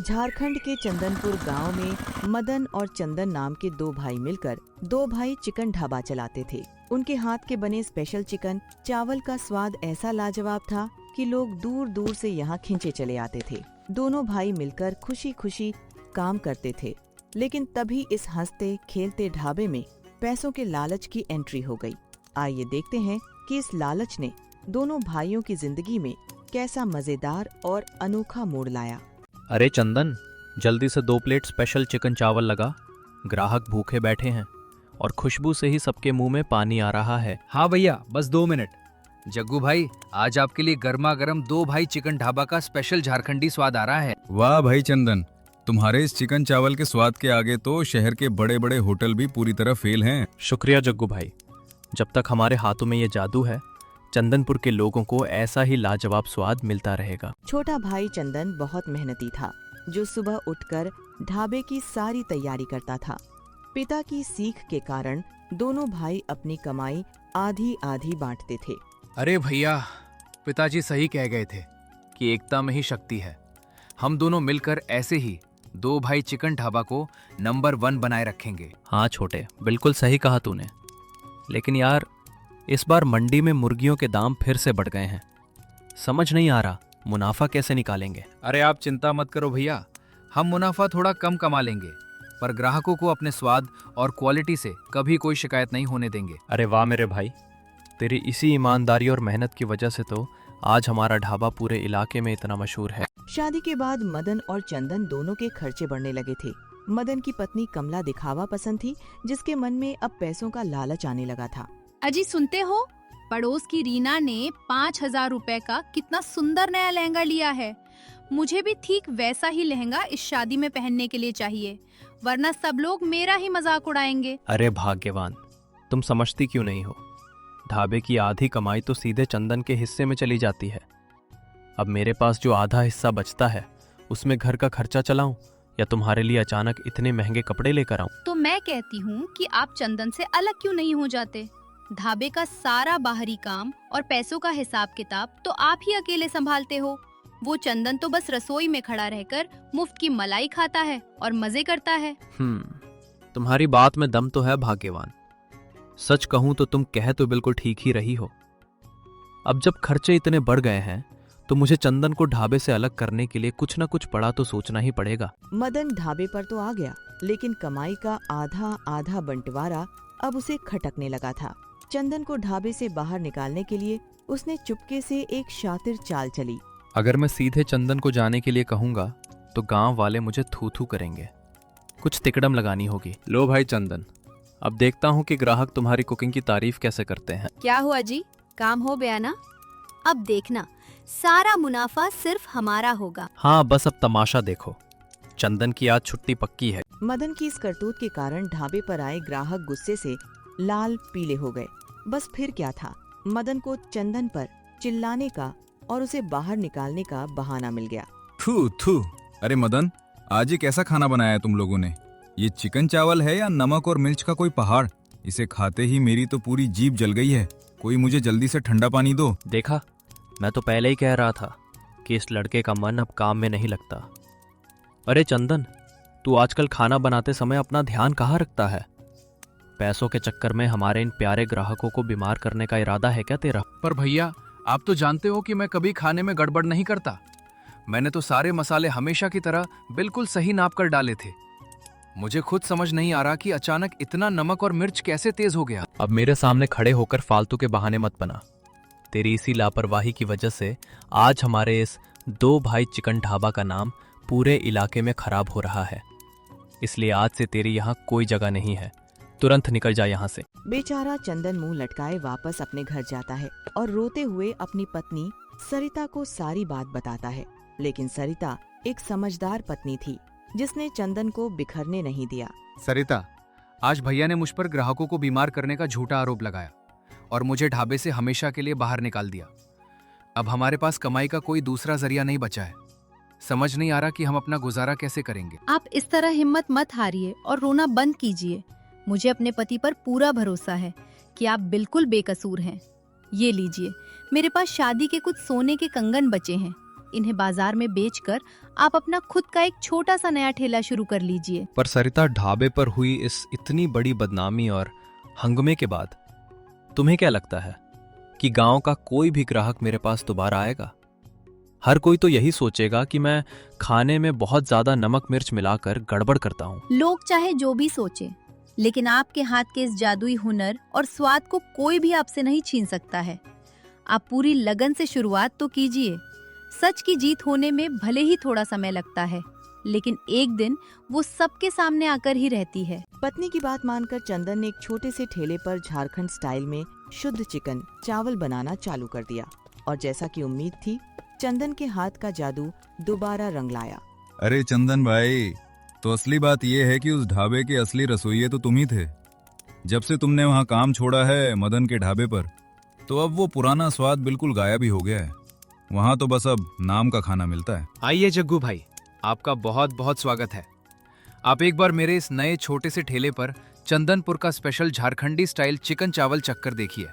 झारखंड के चंदनपुर गांव में मदन और चंदन नाम के दो भाई मिलकर चिकन ढाबा चलाते थे। उनके हाथ के बने स्पेशल चिकन चावल का स्वाद ऐसा लाजवाब था कि लोग दूर दूर से यहाँ खींचे चले आते थे। दोनों भाई मिलकर खुशी खुशी काम करते थे, लेकिन तभी इस हंसते खेलते ढाबे में पैसों के लालच की एंट्री हो गई। आइए देखते हैं कि इस लालच ने दोनों भाइयों की जिंदगी में कैसा मजेदार और अनोखा मोड़ लाया। अरे चंदन, जल्दी से 2 प्लेट स्पेशल चिकन चावल लगा। ग्राहक भूखे बैठे हैं और खुशबू से ही सबके मुंह में पानी आ रहा है। हाँ भैया, बस 2 मिनट। जग्गू भाई, आज आपके लिए गर्मा गर्म 2 भाई चिकन ढाबा का स्पेशल झारखंडी स्वाद आ रहा है। वाह भाई चंदन, तुम्हारे इस चिकन चावल के स्वाद के आगे तो शहर के बड़े बड़े होटल भी पूरी तरह फेल हैं। शुक्रिया जग्गू भाई। जब तक हमारे हाथों में ये जादू है, चंदनपुर के लोगों को ऐसा ही लाजवाब स्वाद मिलता रहेगा। छोटा भाई चंदन बहुत मेहनती था, जो सुबह उठकर ढाबे की सारी तैयारी करता था। पिता की सीख के कारण दोनों भाई अपनी कमाई आधी आधी बांटते थे। अरे भैया, पिताजी सही कह गए थे कि एकता में ही शक्ति है। हम दोनों मिलकर ऐसे ही 2 भाई चिकन ढाबा को नंबर 1 बनाए रखेंगे। हाँ छोटे, बिल्कुल सही कहा तूने। लेकिन यार, इस बार मंडी में मुर्गियों के दाम फिर से बढ़ गए हैं। समझ नहीं आ रहा मुनाफा कैसे निकालेंगे। अरे आप चिंता मत करो भैया, हम मुनाफा थोड़ा कम कमा लेंगे, पर ग्राहकों को अपने स्वाद और क्वालिटी से कभी कोई शिकायत नहीं होने देंगे। अरे वाह मेरे भाई, तेरी इसी ईमानदारी और मेहनत की वजह से तो आज हमारा ढाबा पूरे इलाके में इतना मशहूर है। शादी के बाद मदन और चंदन दोनों के खर्चे बढ़ने लगे थे। मदन की पत्नी कमला दिखावा पसंद थी, जिसके मन में अब पैसों का लालच आने लगा था। अजी सुनते हो, पड़ोस की रीना ने 5,000 रुपए का कितना सुंदर नया लहंगा लिया है। मुझे भी ठीक वैसा ही लहंगा इस शादी में पहनने के लिए चाहिए, वरना सब लोग मेरा ही मजाक उड़ाएंगे। अरे भाग्यवान, तुम समझती क्यों नहीं हो? ढाबे की आधी कमाई तो सीधे चंदन के हिस्से में चली जाती है। अब मेरे पास जो आधा हिस्सा बचता है, उसमें घर का खर्चा चलाऊं या तुम्हारे लिए अचानक इतने महंगे कपड़े लेकर आऊं? तो मैं कहती हूँ कि आप चंदन से अलग क्यों नहीं हो जाते? ढाबे का सारा बाहरी काम और पैसों का हिसाब किताब तो आप ही अकेले संभालते हो। वो चंदन तो बस रसोई में खड़ा रहकर मुफ्त की मलाई खाता है और मजे करता है। तुम्हारी बात में दम तो है भाग्यवान। सच कहूं तो तुम कह तो बिल्कुल ठीक ही रही हो। अब जब खर्चे इतने बढ़ गए हैं, तो मुझे चंदन को ढाबे से अलग करने के लिए कुछ न कुछ बड़ा तो सोचना ही पड़ेगा। मदन ढाबे पर तो आ गया, लेकिन कमाई का आधा आधा बंटवारा अब उसे खटकने लगा था। चंदन को ढाबे से बाहर निकालने के लिए उसने चुपके से एक शातिर चाल चली। अगर मैं सीधे चंदन को जाने के लिए कहूंगा तो गांव वाले मुझे थू थू करेंगे। कुछ तिकड़म लगानी होगी। लो भाई चंदन, अब देखता हूं कि ग्राहक तुम्हारी कुकिंग की तारीफ कैसे करते हैं। क्या हुआ जी, काम हो गया ना? अब देखना, सारा मुनाफा सिर्फ हमारा होगा। हाँ, बस अब तमाशा देखो। चंदन की आज छुट्टी पक्की है। मदन की इस करतूत के कारण ढाबे पर आए ग्राहक गुस्से से लाल पीले हो गए। बस फिर क्या था, मदन को चंदन पर चिल्लाने का और उसे बाहर निकालने का बहाना मिल गया। थू थू। अरे मदन, आज ये कैसा खाना बनाया है तुम लोगों ने? ये चिकन चावल है या नमक और मिर्च का कोई पहाड़? इसे खाते ही मेरी तो पूरी जीभ जल गई है। कोई मुझे जल्दी से ठंडा पानी दो। देखा, मैं तो पहले ही कह रहा था कि इस लड़के का मन अब काम में नहीं लगता। अरे चंदन, तू आजकल खाना बनाते समय अपना ध्यान कहाँ रखता है? पैसों के चक्कर में हमारे इन प्यारे ग्राहकों को बीमार करने का इरादा है क्या तेरा? पर भैया, आप तो जानते हो कि मैं कभी खाने में गड़बड़ नहीं करता। मैंने तो सारे मसाले हमेशा की तरह बिल्कुल सही नाप कर डाले थे। मुझे खुद समझ नहीं आ रहा कि अचानक इतना नमक और मिर्च कैसे तेज हो गया। अब मेरे सामने खड़े होकर फालतू के बहाने मत बना। तेरी इसी लापरवाही की वजह से आज हमारे इस 2 भाई चिकन ढाबा का नाम पूरे इलाके में खराब हो रहा है। इसलिए आज से तेरी यहाँ कोई जगह नहीं है। तुरंत निकल जा यहाँ से। बेचारा चंदन मुंह लटकाए वापस अपने घर जाता है और रोते हुए अपनी पत्नी सरिता को सारी बात बताता है। लेकिन सरिता एक समझदार पत्नी थी, जिसने चंदन को बिखरने नहीं दिया। सरिता, आज भैया ने मुझ पर ग्राहकों को बीमार करने का झूठा आरोप लगाया और मुझे ढाबे से हमेशा के लिए बाहर निकाल दिया। अब हमारे पास कमाई का कोई दूसरा जरिया नहीं बचा है। समझ नहीं आ रहा कि हम अपना गुजारा कैसे करेंगे। आप इस तरह हिम्मत मत हारिए और रोना बंद कीजिए। मुझे अपने पति पर पूरा भरोसा है कि आप बिल्कुल बेकसूर हैं। ये लीजिए, मेरे पास शादी के कुछ सोने के कंगन बचे हैं। इन्हें बाजार में बेचकर आप अपना खुद का एक छोटा सा नया ठेला शुरू कर लीजिए। पर सरिता, ढाबे पर हुई इस इतनी बड़ी बदनामी और हंगमे के बाद तुम्हें क्या लगता है कि गांव का कोई भी ग्राहक मेरे पास दोबारा आएगा? हर कोई तो यही सोचेगा कि मैं खाने में बहुत ज्यादा नमक मिर्च मिलाकर गड़बड़ करता हूं। लोग चाहे जो भी सोचे, लेकिन आपके हाथ के इस जादुई हुनर और स्वाद को कोई भी आपसे नहीं छीन सकता है। आप पूरी लगन से शुरुआत तो कीजिए। सच की जीत होने में भले ही थोड़ा समय लगता है, लेकिन एक दिन वो सबके सामने आकर ही रहती है। पत्नी की बात मानकर चंदन ने एक छोटे से ठेले पर झारखंड स्टाइल में शुद्ध चिकन चावल बनाना चालू कर दिया और जैसा कि उम्मीद थी, चंदन के हाथ का जादू दोबारा रंग लाया। अरे चंदन भाई, तो असली बात यह है कि उस ढाबे के असली रसोइये तो तुम ही थे। जब से तुमने वहाँ काम छोड़ा है मदन के ढाबे पर, तो अब वो पुराना स्वाद बिल्कुल गायब ही हो गया है। वहाँ तो बस अब नाम का खाना मिलता है। आइए जग्गू भाई, आपका बहुत बहुत स्वागत है। आप एक बार मेरे इस नए छोटे से ठेले पर चंदनपुर का स्पेशल झारखंडी स्टाइल चिकन चावल चक्कर देखिए।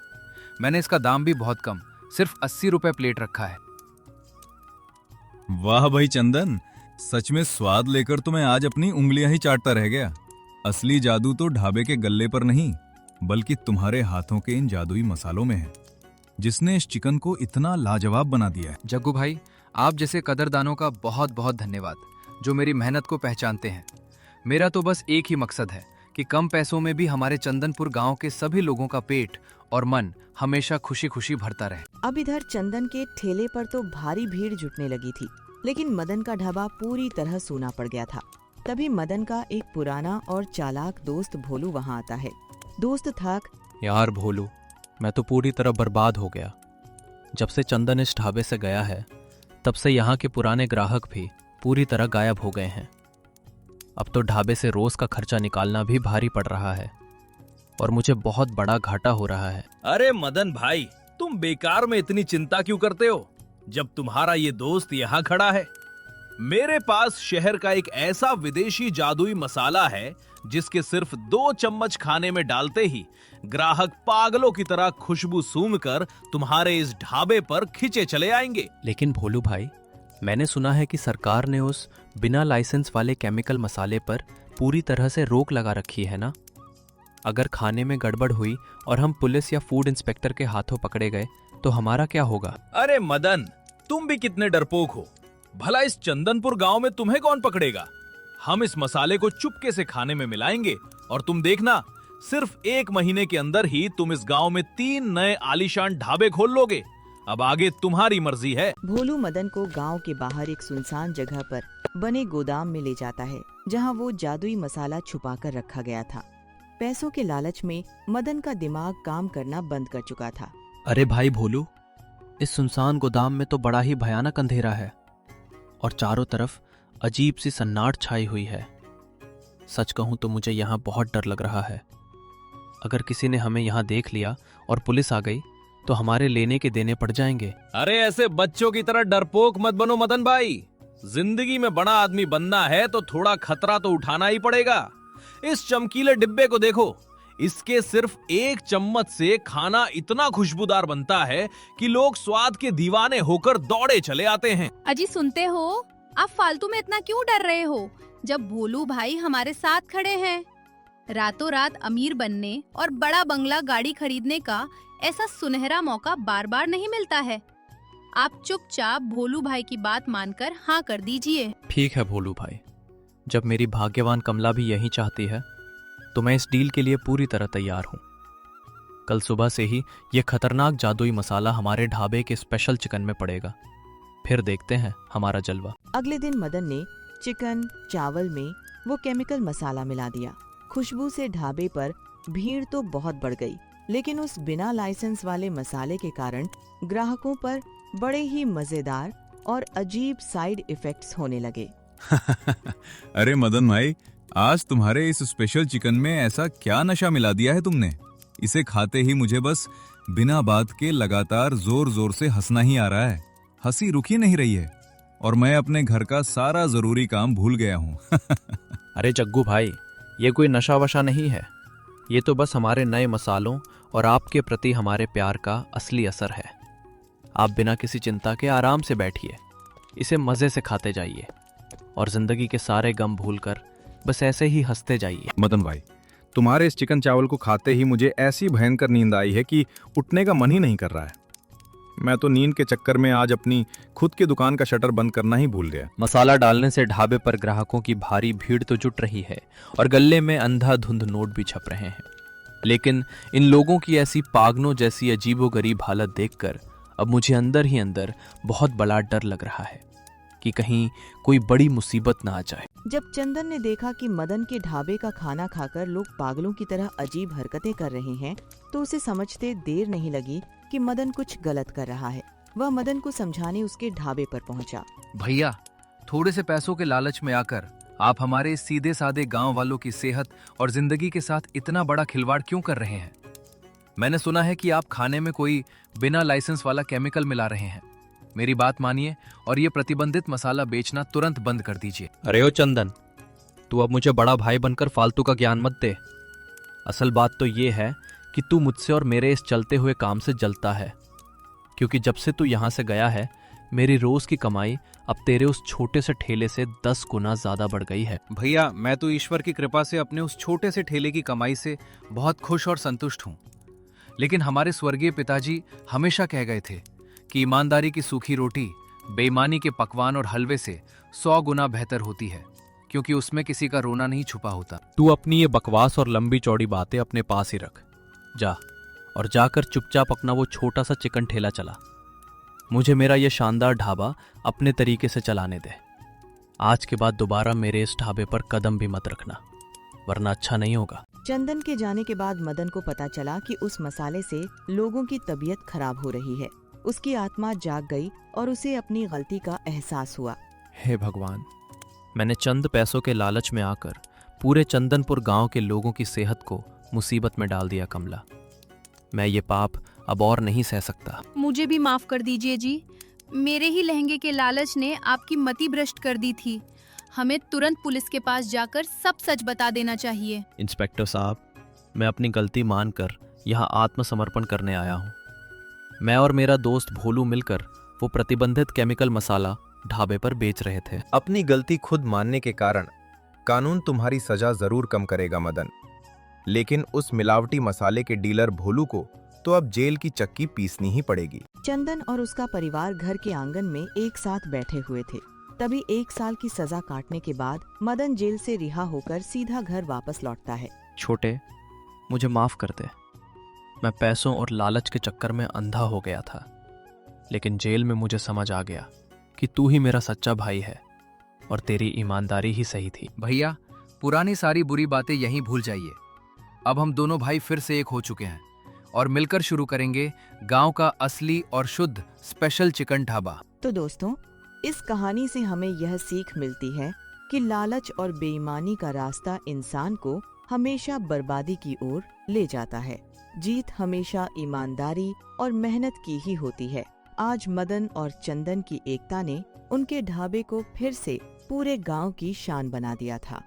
मैंने इसका दाम भी बहुत कम, सिर्फ 80 रुपए प्लेट रखा है। वाह भाई चंदन, सच में स्वाद लेकर तो मैं आज अपनी उंगलियां ही चाटता रह गया। असली जादू तो ढाबे के गल्ले पर नहीं, बल्कि तुम्हारे हाथों के इन जादुई मसालों में है, जिसने इस चिकन को इतना लाजवाब बना दिया है। जग्गू भाई, आप जैसे कदरदानों का बहुत बहुत धन्यवाद, जो मेरी मेहनत को पहचानते हैं। मेरा तो बस एक ही मकसद है कि कम पैसों में भी हमारे चंदनपुर गांव के सभी लोगों का पेट और मन हमेशा खुशी खुशी भरता रहे। अब इधर चंदन के ठेले पर तो भारी भीड़ जुटने लगी थी, लेकिन मदन का ढाबा पूरी तरह सूना पड़ गया था। तभी मदन का एक पुराना और चालाक दोस्त भोलू वहाँ आता है। दोस्त थाक यार भोलू, मैं तो पूरी तरह बर्बाद हो गया। जब से चंदन इस ढाबे से गया है, तब से यहाँ के पुराने ग्राहक भी पूरी तरह गायब हो गए हैं। अब तो ढाबे से रोज का खर्चा निकालना भी भारी पड़ रहा है और मुझे बहुत बड़ा घाटा हो रहा है। अरे मदन भाई, तुम बेकार में इतनी चिंता क्यों करते हो, जब तुम्हारा ये दोस्त यहाँ खड़ा है। मेरे पास शहर का एक ऐसा विदेशी जादुई मसाला है जिसके सिर्फ 2 चम्मच खाने में डालते ही ग्राहक पागलों की तरह खुशबू सूंघकर तुम्हारे इस ढाबे पर खिंचे चले आएंगे। लेकिन भोलू भाई, मैंने सुना है कि सरकार ने उस बिना लाइसेंस वाले केमिकल मसाले पर पूरी तरह से रोक लगा रखी है ना। अगर खाने में गड़बड़ हुई और हम पुलिस या फूड इंस्पेक्टर के हाथों पकड़े गए तो हमारा क्या होगा? अरे मदन, तुम भी कितने डरपोक हो। भला इस चंदनपुर गांव में तुम्हें कौन पकड़ेगा। हम इस मसाले को चुपके से खाने में मिलाएंगे और तुम देखना, सिर्फ 1 महीने के अंदर ही तुम इस गांव में 3 नए आलीशान ढाबे खोल लोगे। अब आगे तुम्हारी मर्जी है। भोलू मदन को गांव के बाहर एक सुनसान जगह पर बने गोदाम में ले जाता है, जहां वो जादुई मसाला छुपा कर रखा गया था। पैसों के लालच में मदन का दिमाग काम करना बंद कर चुका था। अरे भाई भोलू, इस सुनसान गोदाम में तो बड़ा ही भयानक अंधेरा है और चारों तरफ अजीब सी सन्नाट छाई हुई है। सच कहूं तो मुझे यहाँ बहुत डर लग रहा है। अगर किसी ने हमें यहाँ देख लिया और पुलिस आ गई तो हमारे लेने के देने पड़ जाएंगे। अरे ऐसे बच्चों की तरह डरपोक मत बनो मदन भाई। जिंदगी में बड़ा आदमी बनना है तो थोड़ा खतरा तो उठाना ही पड़ेगा। इस चमकीले डिब्बे को देखो, इसके सिर्फ 1 चम्मच से खाना इतना खुशबूदार बनता है कि लोग स्वाद के दीवाने होकर दौड़े चले आते हैं। अजी सुनते हो, आप फालतू में इतना क्यों डर रहे हो, जब भोलू भाई हमारे साथ खड़े हैं। रातों रात अमीर बनने और बड़ा बंगला गाड़ी खरीदने का ऐसा सुनहरा मौका बार बार नहीं मिलता है। आप चुपचाप भोलू भाई की बात मानकर हाँ कर दीजिए। ठीक है भोलू भाई, जब मेरी भाग्यवान कमला भी यही चाहती है तो मैं इस डील के लिए पूरी तरह तैयार हूँ। कल सुबह से ही ये खतरनाक जादुई मसाला हमारे ढाबे के स्पेशल चिकन में पड़ेगा, फिर देखते हैं हमारा जलवा। अगले दिन मदन ने चिकन चावल में वो केमिकल मसाला मिला दिया। खुशबू से ढाबे पर भीड़ तो बहुत बढ़ गई, लेकिन उस बिना लाइसेंस वाले मसाले के कारण ग्राहकों पर बड़े ही मजेदार और अजीब साइड इफेक्ट्स होने लगे। अरे मदन भाई, आज तुम्हारे इस स्पेशल चिकन में ऐसा क्या नशा मिला दिया है तुमने। इसे खाते ही मुझे बस बिना बात के लगातार जोर जोर से हंसना ही आ रहा है। हंसी रुक ही नहीं रही है और मैं अपने घर का सारा जरूरी काम भूल गया हूँ। अरे जग्गू भाई, ये कोई नशा वशा नहीं है, ये तो बस हमारे नए मसालों और आपके प्रति हमारे प्यार का असली असर है। आप बिना किसी चिंता के आराम से बैठिए, इसे मज़े से खाते जाइए और ज़िंदगी के सारे गम भूलकर बस ऐसे ही हंसते जाइए। मदन भाई, तुम्हारे इस चिकन चावल को खाते ही मुझे ऐसी भयंकर नींद आई है कि उठने का मन ही नहीं कर रहा है। मैं तो नींद के चक्कर में आज अपनी खुद की दुकान का शटर बंद करना ही भूल गया। मसाला डालने से ढाबे पर ग्राहकों की भारी भीड़ तो जुट रही है और गले में अंधाधुंध नोट भी छप रहे हैं, लेकिन इन लोगों की ऐसी पागनों जैसी अजीबोगरीब हालत देखकर अब मुझे अंदर ही अंदर बहुत बड़ा डर लग रहा है कि कहीं कोई बड़ी मुसीबत ना आ जाए। जब चंदन ने देखा कि मदन के ढाबे का खाना खाकर लोग पागलों की तरह अजीब हरकतें कर रहे हैं, तो उसे समझते देर नहीं लगी कि मदन कुछ गलत कर रहा है। वह मदन को समझाने उसके ढाबे पर पहुंचा। भैया, थोड़े से पैसों के लालच में आकर आप हमारे सीधे साधे गांव वालों की सेहत और जिंदगी के साथ इतना बड़ा खिलवाड़ क्यों कर रहे हैं? मैंने सुना है कि आप खाने में कोई बिना लाइसेंस वाला केमिकल मिला रहे हैं। मेरी बात मानिए और ये प्रतिबंधित मसाला बेचना तुरंत बंद कर दीजिए। अरे ओ चंदन, तू अब मुझे बड़ा भाई बनकर फालतू का ज्ञान मत दे। असल बात तो ये है कि तू मुझसे और मेरे इस चलते हुए काम से जलता है, क्योंकि जब से तू यहाँ से गया है मेरी रोज की कमाई अब तेरे उस छोटे से ठेले से 10 गुना ज्यादा बढ़ गई है। भैया, मैं तो ईश्वर की कृपा से अपने उस छोटे से ठेले की कमाई से बहुत खुश और संतुष्ट हूँ, लेकिन हमारे स्वर्गीय पिताजी हमेशा कह गए थे कि ईमानदारी की सूखी रोटी बेईमानी के पकवान और हलवे से 100 गुना बेहतर होती है, क्योंकि उसमें किसी का रोना नहीं छुपा होता। तू अपनी ये बकवास और लंबी चौड़ी बातें अपने पास ही रख। जा और जाकर चुपचाप अपना वो छोटा सा चिकन ठेला चला। मुझे मेरा ये शानदार ढाबा अपने तरीके से चलाने दे। आज के बाद दोबारा मेरे इस ढाबे पर कदम भी मत रखना, वरना अच्छा नहीं होगा। चंदन के जाने के बाद मदन को पता चला कि उस मसाले से लोगों की तबीयत खराब हो रही है। उसकी आत्मा जाग गई और उसे अपनी गलती का एहसास हुआ। हे भगवान, मैंने चंद पैसों के लालच में आकर पूरे चंदनपुर गांव के लोगों की सेहत को मुसीबत में डाल दिया। कमला, मैं ये पाप अब और नहीं सह सकता। मुझे भी माफ कर दीजिए जी। मेरे ही लहंगे के लालच ने आपकी मति भ्रष्ट कर दी थी। हमें तुरंत पुलिस के पास जाकर सब सच बता देना चाहिए। इंस्पेक्टर साहब, मैं अपनी गलती मानकर यहाँ आत्मसमर्पण करने आया हूँ। मैं और मेरा दोस्त भोलू मिलकर वो प्रतिबंधित केमिकल मसाला ढाबे पर बेच रहे थे। अपनी गलती खुद मानने के कारण कानून तुम्हारी सजा जरूर कम करेगा मदन, लेकिन उस मिलावटी मसाले के डीलर भोलू को तो अब जेल की चक्की पीसनी ही पड़ेगी। चंदन और उसका परिवार घर के आंगन में एक साथ बैठे हुए थे। तभी 1 साल की सजा काटने के बाद मदन जेल से रिहा होकर सीधा घर वापस लौटता है। छोटे, मुझे माफ कर दे। मैं पैसों और लालच के चक्कर में अंधा हो गया था, लेकिन जेल में मुझे समझ आ गया कि तू ही मेरा सच्चा भाई है और तेरी ईमानदारी ही सही थी। भैया, पुरानी सारी बुरी बातें यहीं भूल जाइए। अब हम दोनों भाई फिर से एक हो चुके हैं और मिलकर शुरू करेंगे गांव का असली और शुद्ध स्पेशल चिकन ढाबा। तो दोस्तों, इस कहानी से हमें यह सीख मिलती है कि लालच और बेईमानी का रास्ता इंसान को हमेशा बर्बादी की ओर ले जाता है। जीत हमेशा ईमानदारी और मेहनत की ही होती है। आज मदन और चंदन की एकता ने उनके ढाबे को फिर से पूरे गांव की शान बना दिया था।